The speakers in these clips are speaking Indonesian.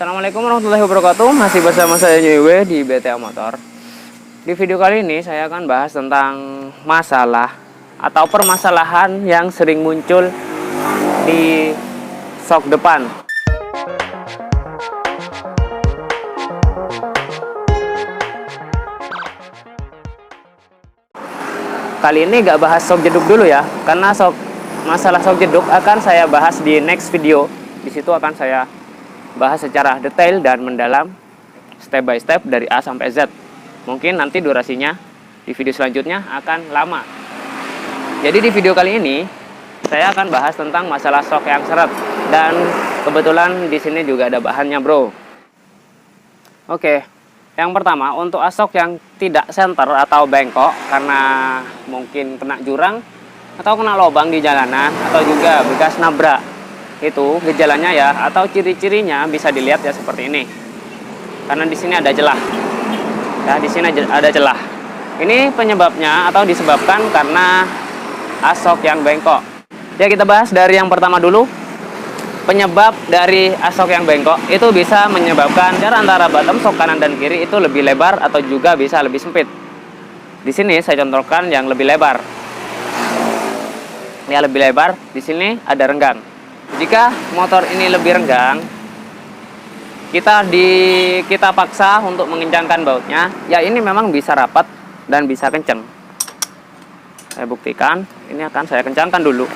Assalamualaikum warahmatullahi wabarakatuh. Masih bersama saya Nyewe di BTA Motor. Di video kali ini saya akan bahas tentang masalah atau permasalahan yang sering muncul di sok depan. Kali ini gak bahas sok jeduk dulu ya, karena masalah sok jeduk akan saya bahas di next video. Di situ akan saya bahas secara detail dan mendalam, step by step dari A sampai Z. Mungkin nanti durasinya di video selanjutnya akan lama. Jadi di video kali ini saya akan bahas tentang masalah sok yang seret, dan kebetulan di sini juga ada bahannya, bro. Oke, yang pertama untuk asok yang tidak senter atau bengkok karena mungkin kena jurang atau kena lubang di jalanan atau juga bekas nabrak. Itu gejalanya ya, atau ciri-cirinya bisa dilihat ya seperti ini. Karena di sini ada celah. Ya, di sini ada celah. Ini penyebabnya atau disebabkan karena asok yang bengkok. Ya, kita bahas dari yang pertama dulu. Penyebab dari asok yang bengkok itu bisa menyebabkan jarak antara bottom sok kanan dan kiri itu lebih lebar atau juga bisa lebih sempit. Di sini saya contohkan yang lebih lebar. Ya, lebih lebar. Di sini ada renggang. Jika motor ini lebih renggang, kita paksa untuk mengencangkan bautnya. Ya, ini memang bisa rapat dan bisa kenceng. Saya buktikan. Ini akan saya kencangkan dulu.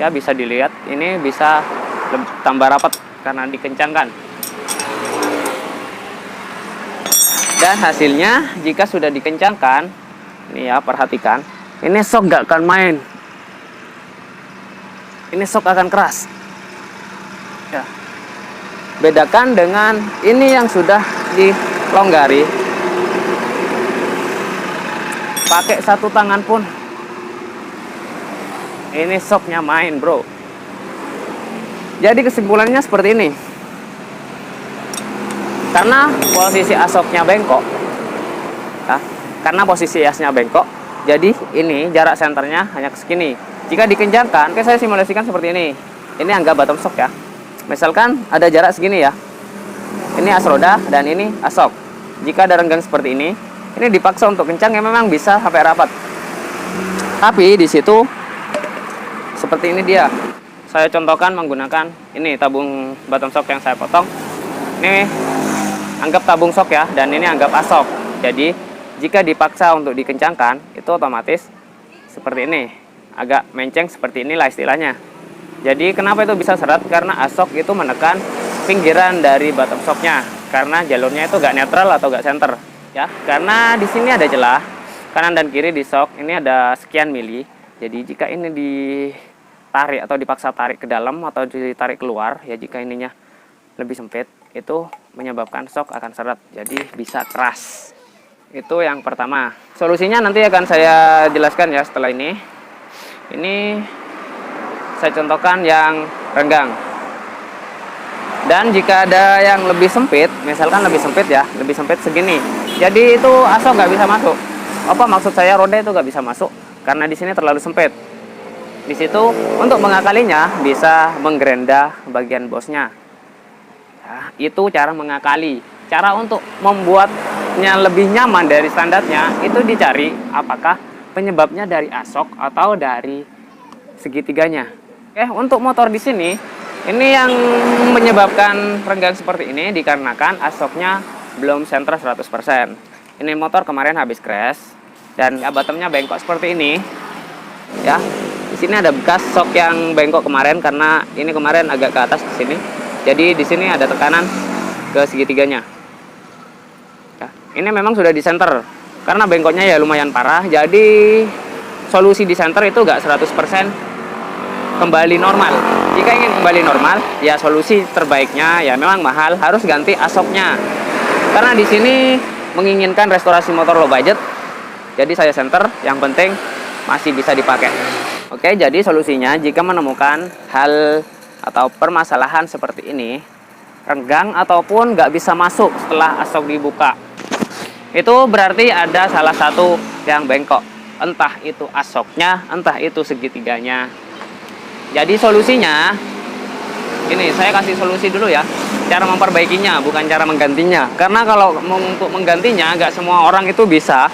Ya, bisa dilihat ini bisa tambah rapat karena dikencangkan. Dan hasilnya jika sudah dikencangkan, ini ya, perhatikan, ini sok gak akan main, ini sok akan keras ya. Bedakan dengan ini yang sudah dilonggari, pakai satu tangan pun ini soknya main, bro. Jadi kesimpulannya seperti ini. Karena posisi asoknya bengkok, ya, karena posisi asnya bengkok, jadi ini jarak senternya hanya segini. Jika dikencangkan, saya simulasikan seperti ini. Ini anggap bottom shock ya. Misalkan ada jarak segini ya. Ini as roda dan ini asok. Jika ada renggang seperti ini dipaksa untuk kencang ya, memang bisa sampai rapat. Tapi di situ seperti ini dia. Saya contohkan menggunakan ini tabung bottom shock yang saya potong. Ini anggap tabung shock ya, dan ini anggap asok. Jadi jika dipaksa untuk dikencangkan, itu otomatis seperti ini, agak menceng seperti inilah istilahnya. Jadi kenapa itu bisa seret? Karena asok itu menekan pinggiran dari bottom shocknya, karena jalurnya itu gak netral atau gak center ya. Karena di sini ada celah kanan dan kiri di shock, ini ada sekian mili. Jadi jika ini ditarik atau dipaksa tarik ke dalam atau ditarik keluar ya, jika ininya lebih sempit, itu menyebabkan shock akan seret, jadi bisa keras. Itu yang pertama. Solusinya nanti akan saya jelaskan ya setelah ini. Ini saya contohkan yang renggang. Dan jika ada yang lebih sempit, misalkan lebih sempit ya, lebih sempit segini, jadi itu asok nggak bisa masuk. Apa maksud saya, roda itu nggak bisa masuk karena di sini terlalu sempit. Di situ untuk mengakalinya bisa menggerenda bagian bosnya. Ya, itu cara mengakali. Cara untuk membuatnya lebih nyaman dari standarnya itu dicari apakah penyebabnya dari asok atau dari segitiganya. Untuk motor di sini, ini yang menyebabkan renggang seperti ini dikarenakan asoknya belum senter 100%. Ini motor kemarin habis crash dan bottomnya bengkok seperti ini. Ya, di sini ada bekas sok yang bengkok kemarin karena ini kemarin agak ke atas ke sini. Jadi di sini ada tekanan ke segitiganya. Ya, ini memang sudah di center karena bengkoknya ya lumayan parah. Jadi solusi di center itu gak 100% kembali normal. Jika ingin kembali normal, ya solusi terbaiknya ya memang mahal, harus ganti asoknya. Karena di sini menginginkan restorasi motor low budget. Jadi saya center, yang penting masih bisa dipakai. Oke, jadi solusinya jika menemukan hal atau permasalahan seperti ini, renggang ataupun nggak bisa masuk setelah asok dibuka, itu berarti ada salah satu yang bengkok. Entah itu asoknya, entah itu segitiganya. Jadi solusinya, ini saya kasih solusi dulu ya. Cara memperbaikinya, bukan cara menggantinya. Karena kalau untuk menggantinya, nggak semua orang itu bisa.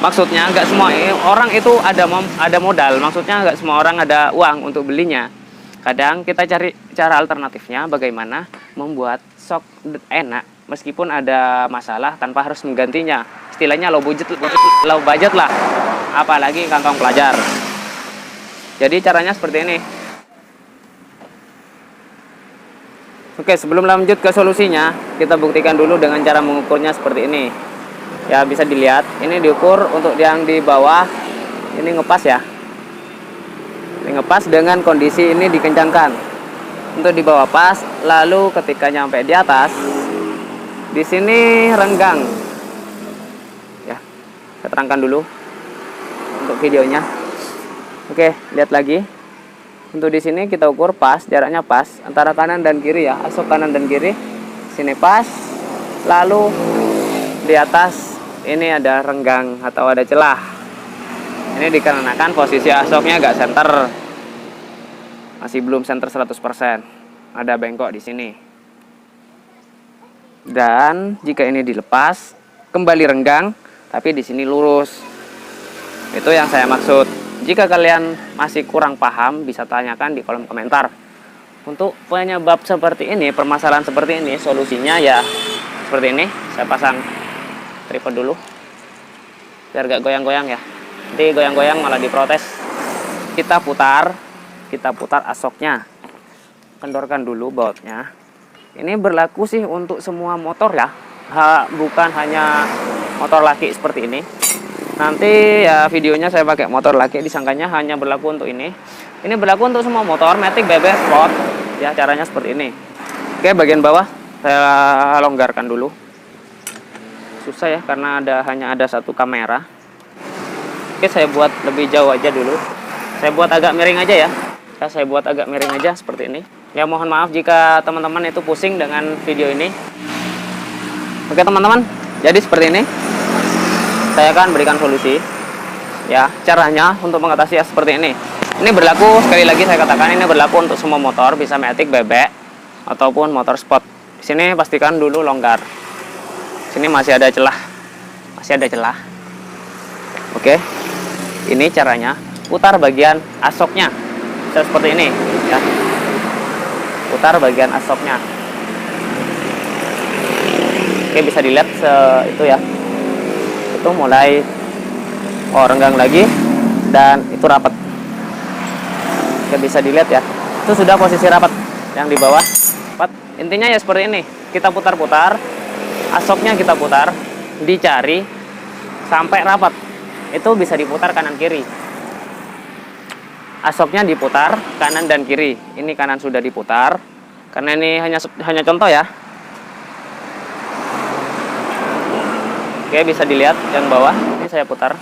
Maksudnya nggak semua orang itu ada modal. Maksudnya nggak semua orang ada uang untuk belinya. Kadang kita cari cara alternatifnya, bagaimana membuat sok enak meskipun ada masalah tanpa harus menggantinya. Istilahnya low budget lah. Apalagi kantong pelajar. Jadi caranya seperti ini. Oke, sebelum lanjut ke solusinya, kita buktikan dulu dengan cara mengukurnya seperti ini. Ya, bisa dilihat, ini diukur untuk yang di bawah, ini ngepas ya. Ini ngepas dengan kondisi ini dikencangkan. Untuk di bawah pas, lalu ketika nyampe di atas, di sini renggang. Ya, saya terangkan dulu untuk videonya. Oke, lihat lagi. Untuk di sini kita ukur pas, jaraknya pas antara kanan dan kiri ya, asok kanan dan kiri. Sini pas, lalu di atas ini ada renggang atau ada celah. Ini dikarenakan posisi asoknya agak center, masih belum center 100%. Ada bengkok di sini. Dan jika ini dilepas, kembali renggang, tapi di sini lurus. Itu yang saya maksud. Jika kalian masih kurang paham, bisa tanyakan di kolom komentar. Untuk penyebab seperti ini, permasalahan seperti ini, solusinya ya seperti ini. Saya pasang tripod dulu, biar gak goyang-goyang ya. Nanti goyang-goyang malah diprotes. Kita putar asoknya. Kendorkan dulu bautnya. Ini berlaku sih untuk semua motor ya, bukan hanya motor laki seperti ini. Nanti ya videonya saya pakai motor laki, disangkanya hanya berlaku untuk ini. Ini berlaku untuk semua motor, Matic, BB, Sport. Ya, caranya seperti ini. Oke, bagian bawah saya longgarkan dulu. Susah ya, karena hanya ada satu kamera. Oke, saya buat lebih jauh aja dulu. Saya buat agak miring aja ya. Saya buat agak miring aja seperti ini. Ya, mohon maaf jika teman-teman itu pusing dengan video ini. Oke teman-teman, jadi seperti ini. Saya akan berikan solusi ya, caranya untuk mengatasi ya seperti ini. Ini berlaku, sekali lagi saya katakan, ini berlaku untuk semua motor, bisa Matic, bebek ataupun motor sport. Di sini pastikan dulu longgar. Sini masih ada celah. Oke. Ini caranya, putar bagian asoknya. Seperti ini ya. Putar bagian asoknya. Oke, bisa dilihat itu ya. Itu mulai renggang lagi dan itu rapat. Oke, bisa dilihat ya, itu sudah posisi rapat yang di bawah rapat. Intinya ya seperti ini, kita putar-putar asoknya, kita putar, dicari sampai rapat. Itu bisa diputar kanan kiri, asoknya diputar kanan dan kiri. Ini kanan sudah diputar karena ini hanya contoh ya. Oke, bisa dilihat yang bawah. Ini saya putar.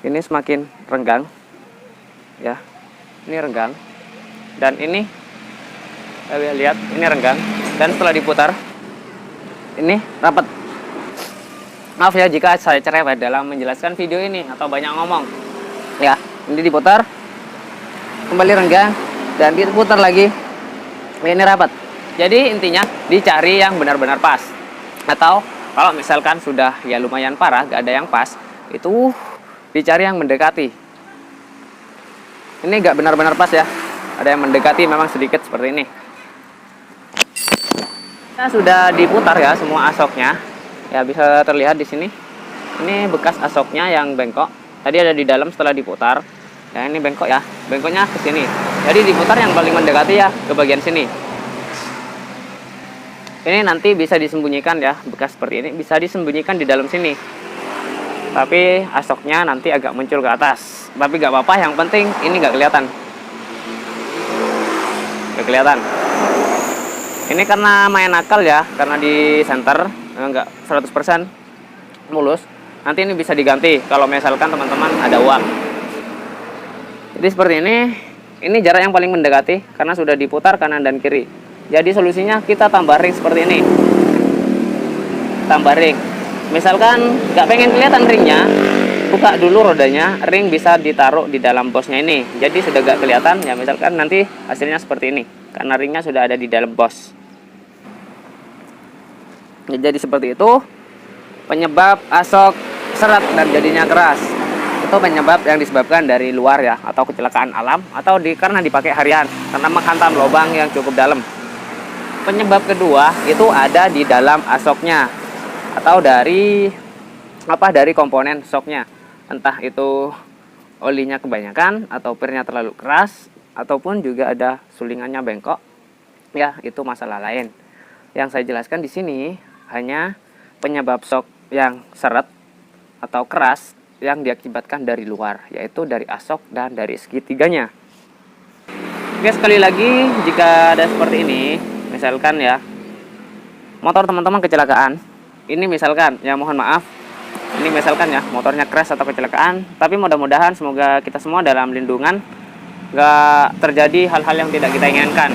Ini semakin renggang. Ya. Ini renggang. Dan ini lihat, ini renggang. Dan setelah diputar, ini rapat. Maaf ya jika saya cerewet dalam menjelaskan video ini atau banyak ngomong. Ya, ini diputar. Kembali renggang dan diputar lagi. Ini rapat. Jadi intinya dicari yang benar-benar pas. Atau kalau misalkan sudah ya lumayan parah, gak ada yang pas, itu dicari yang mendekati. Ini gak benar-benar pas ya. Ada yang mendekati memang sedikit seperti ini. Kita sudah diputar ya semua asoknya. Ya bisa terlihat di sini. Ini bekas asoknya yang bengkok. Tadi ada di dalam setelah diputar. Ya ini bengkok ya. Bengkoknya ke sini. Jadi diputar yang paling mendekati ya ke bagian sini. Ini nanti bisa disembunyikan ya, bekas seperti ini bisa disembunyikan di dalam sini. Tapi asoknya nanti agak muncul ke atas. Tapi gak apa-apa, yang penting ini gak kelihatan. Gak kelihatan. Ini karena main akal ya, karena di center nggak 100% mulus. Nanti ini bisa diganti kalau misalkan teman-teman ada uang. Jadi seperti ini jarak yang paling mendekati karena sudah diputar kanan dan kiri. Jadi solusinya kita tambah ring seperti ini. Tambah ring. Misalkan nggak pengen kelihatan ringnya, dibuka dulu rodanya, ring bisa ditaruh di dalam bosnya ini. Jadi sudah gak kelihatan ya, misalkan nanti hasilnya seperti ini karena ringnya sudah ada di dalam bos. Ya, jadi seperti itu penyebab asok seret dan jadinya keras. Itu penyebab yang disebabkan dari luar ya, atau kecelakaan alam, atau karena dipakai harian karena menghantam lubang yang cukup dalam. Penyebab kedua itu ada di dalam asoknya atau dari komponen soknya, entah itu olinya kebanyakan atau pirnya terlalu keras ataupun juga ada sulingannya bengkok. Ya, itu masalah lain. Yang saya jelaskan di sini hanya penyebab sok yang seret atau keras yang diakibatkan dari luar, yaitu dari asok dan dari segitiganya. Oke, sekali lagi jika ada seperti ini, misalkan ya motor teman-teman kecelakaan, ini misalkan ya mohon maaf, ini misalkan ya motornya crash atau kecelakaan, tapi mudah-mudahan semoga kita semua dalam lindungan, gak terjadi hal-hal yang tidak kita inginkan.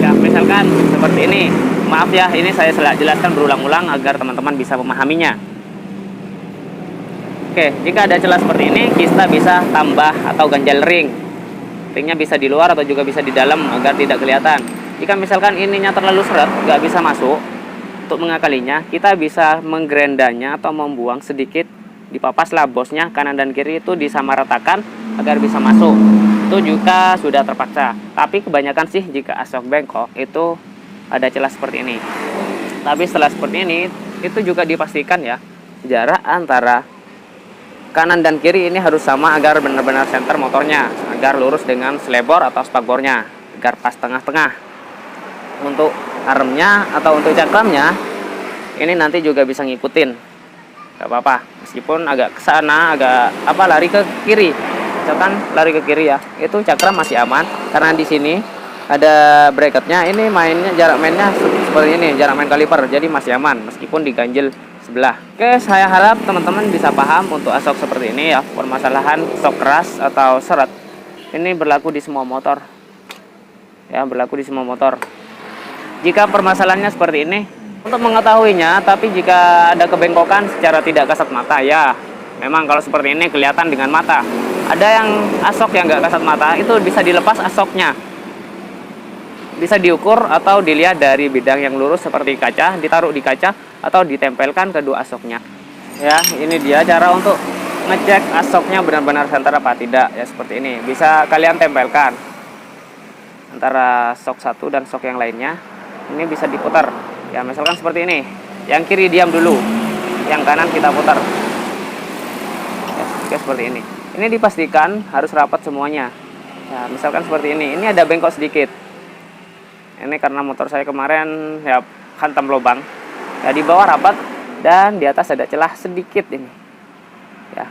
Ya, misalkan seperti ini, maaf ya, ini saya jelaskan berulang-ulang agar teman-teman bisa memahaminya. Oke, jika ada celah seperti ini, kita bisa tambah atau ganjal ring. Ringnya bisa di luar atau juga bisa di dalam agar tidak kelihatan. Jika misalkan ininya terlalu seret, gak bisa masuk, untuk mengakalinya, kita bisa menggrendanya atau membuang sedikit, dipapaslah bosnya kanan dan kiri itu disamaratakan agar bisa masuk. Itu juga sudah terpaksa. Tapi kebanyakan sih jika asok bengkok itu ada celah seperti ini. Tapi setelah seperti ini, itu juga dipastikan ya, jarak antara kanan dan kiri ini harus sama agar benar-benar center motornya, agar lurus dengan selebor atau spakbornya, agar pas tengah-tengah. Untuk armnya atau untuk cakramnya ini nanti juga bisa ngikutin, gak apa-apa, meskipun agak ke sana, agak lari ke kiri, misalkan lari ke kiri ya, itu cakram masih aman karena di sini ada bracketnya. Ini mainnya, jarak mainnya seperti ini, jarak main kaliper, jadi masih aman meskipun diganjel sebelah. Oke, saya harap teman-teman bisa paham untuk asok seperti ini ya. Permasalahan sok keras atau seret ini berlaku di semua motor ya, berlaku di semua motor. Jika permasalahannya seperti ini, untuk mengetahuinya, tapi jika ada kebengkokan secara tidak kasat mata ya, memang kalau seperti ini kelihatan dengan mata. Ada yang asok yang nggak kasat mata, itu bisa dilepas asoknya, bisa diukur atau dilihat dari bidang yang lurus seperti kaca, ditaruh di kaca atau ditempelkan kedua asoknya. Ya, ini dia cara untuk ngecek asoknya benar-benar center apa tidak ya, seperti ini. Bisa kalian tempelkan antara sok satu dan sok yang lainnya. Ini bisa diputar ya, misalkan seperti ini, yang kiri diam dulu, yang kanan kita putar ya, seperti ini. Ini dipastikan harus rapat semuanya ya, misalkan seperti ini ada bengkok sedikit. Ini karena motor saya kemarin ya hantam lubang ya, di bawah rapat dan di atas ada celah sedikit ini ya.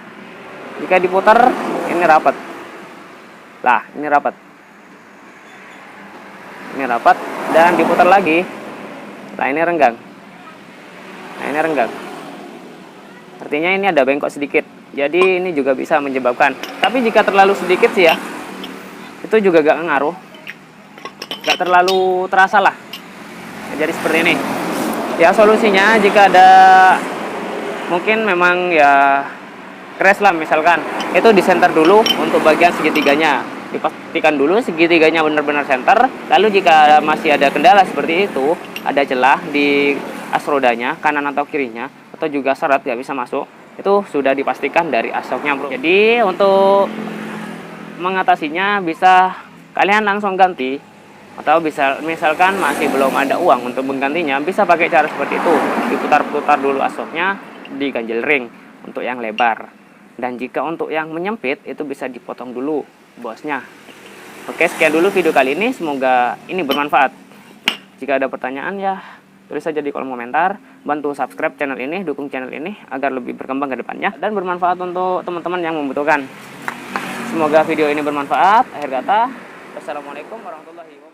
Jika diputar ini rapat lah, ini rapat dan diputar lagi, nah ini renggang, artinya ini ada bengkok sedikit. Jadi ini juga bisa menyebabkan, tapi jika terlalu sedikit sih ya, itu juga gak ngaruh, gak terlalu terasa lah. Jadi seperti ini ya solusinya. Jika ada mungkin memang ya crash lah misalkan, itu di center dulu untuk bagian segitiganya, dipastikan dulu segitiganya benar-benar center. Lalu jika masih ada kendala seperti itu, ada celah di as rodanya kanan atau kirinya, atau juga seret nggak bisa masuk, itu sudah dipastikan dari asoknya bro. Jadi untuk mengatasinya bisa kalian langsung ganti, atau bisa misalkan masih belum ada uang untuk menggantinya, bisa pakai cara seperti itu, diputar-putar dulu asoknya, diganjel ring untuk yang lebar. Dan jika untuk yang menyempit itu bisa dipotong dulu bosnya. Oke, sekian dulu video kali ini, semoga ini bermanfaat. Jika ada pertanyaan ya tulis saja di kolom komentar. Bantu subscribe channel ini, dukung channel ini agar lebih berkembang ke depannya dan bermanfaat untuk teman-teman yang membutuhkan. Semoga video ini bermanfaat. Akhir kata, wassalamualaikum warahmatullahi wabarakatuh.